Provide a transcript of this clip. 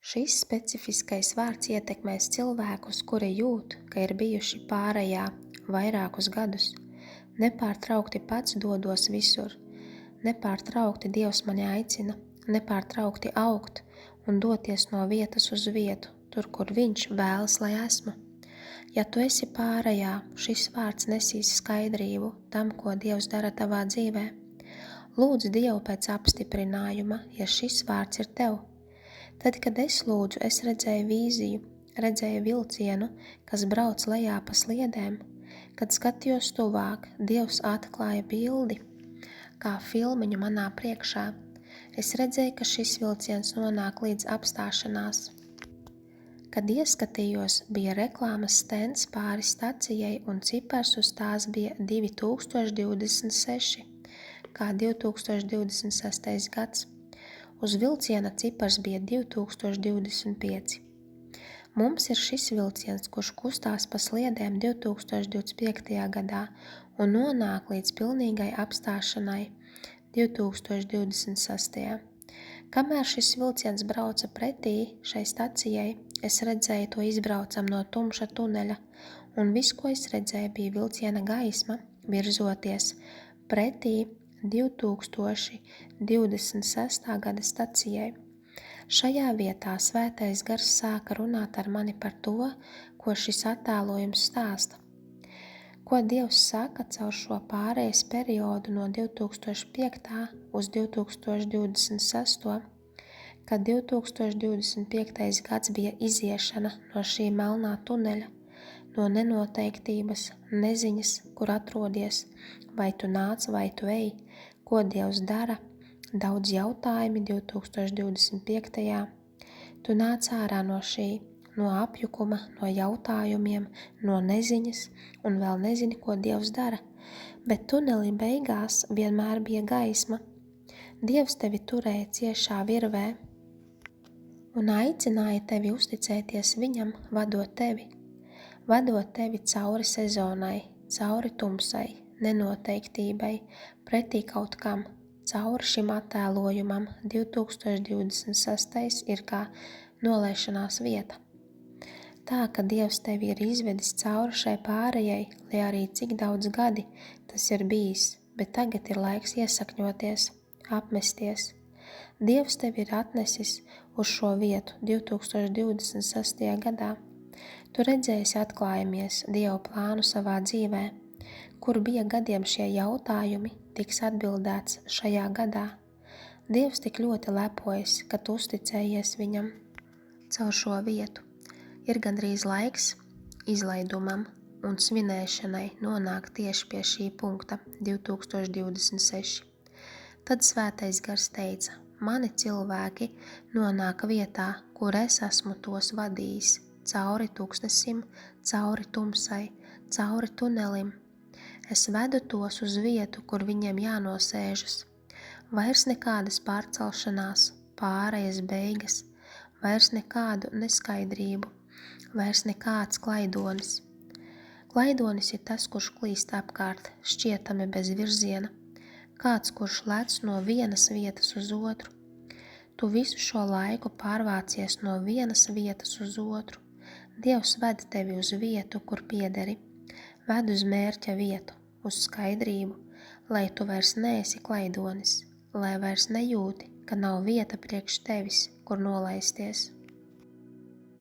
Šis specifiskais vārds ietekmēs cilvēkus, kuri jūt, ka ir bijuši pārējā vairākus gadus. Nepārtraukti pats dodos visur. Nepārtraukti Dievs mani aicina, nepārtraukti augt un doties no vietas uz vietu, tur, kur Viņš vēlas, lai esmu. Ja tu esi pārējā, šis vārds nesīs skaidrību tam, ko Dievs dara tavā dzīvē. Lūdzu Dievu pēc apstiprinājuma, ja šis vārds ir tev. Tad, kad es lūdzu, es redzēju vīziju, redzēju vilcienu, kas brauc lejā pa sliedēm. Kad skatījos tuvāk, Dievs atklāja bildi, kā filmiņu manā priekšā. Es redzēju, ka šis vilciens nonāk līdz apstāšanās. Kad ieskatījos, bija reklāmas stends pāri stacijai un cipars uz tās bija 2026, kā 2026. gads. Uz vilciena cipars bija 2025. Mums ir šis vilciens, kurš kustās pa sliedēm 2025. gadā un nonāk līdz pilnīgai apstāšanai 2026. Kamēr šis vilciens brauca pretī šai stacijai, es redzēju to izbraucam no tumša tuneļa, un viss, ko es redzēju, bija vilciena gaisma, virzoties pretī 2026. gada stacijai. Šajā vietā Svētais Gars sāka runāt ar mani par to, ko šis attēlojums stāsta. Ko Dievs saka caur šo pārejas periodu no 2005. uz 2026. kad 2025. gads bija iziešana no šī melnā tuneļa, no nenoteiktības, neziņas, kur atrodies, vai tu nāc, vai tu ej, ko Dievs dara, daudz jautājumi 2025. Tu nāc ārā no šī, no apjukuma, no jautājumiem, no neziņas un vēl nezini, ko Dievs dara, bet tunelī beigās vienmēr bija gaisma. Dievs tevi turēja ciešā virvē un aicināja tevi uzticēties Viņam, vadot tevi cauri sezonai, cauri tumsai, nenoteiktībai, pretī kaut kam, cauri šim attēlojumam 2026. ir kā nolaišanās vieta. Tā, ka Dievs tevi ir izvedis cauri šai pārējai, lai arī cik daudz gadi tas ir bijis, bet tagad ir laiks iesakņoties, apmesties. Dievs tevi ir atnesis uz šo vietu 2026. gadā. Tu redzēsi atklājamies Dieva plānu savā dzīvē, kur bija gadiem šie jautājumi, tiks atbildēts šajā gadā. Dievs tik ļoti lepojas, ka tu uzticējies Viņam caur šo vietu. Ir gandrīz laiks izlaidumam un svinēšanai nonākt tieši pie šī punkta 2026. Tad Svētais Gars teica, mani cilvēki nonāk vietā, kur es esmu tos vadījis, cauri tūkstnesim, cauri tumsai, cauri tunelim. Es vedu tos uz vietu, kur viņiem jānosēžas. Vairs nekādas pārcelšanās, pārējas beigas, vairs nekādu neskaidrību, vairs nekāds klaidonis. Klaidonis ir tas, kurš klīst apkārt, šķietami bez virziena, kāds, kurš lec no vienas vietas uz otru. Tu visu šo laiku pārvācies no vienas vietas uz otru. Dievs ved tevi uz vietu, kur piederi, ved uz mērķa vietu, uz skaidrību, lai tu vairs neesi klaidonis, lai vairs nejūti, ka nav vieta priekš tevis, kur nolaisties.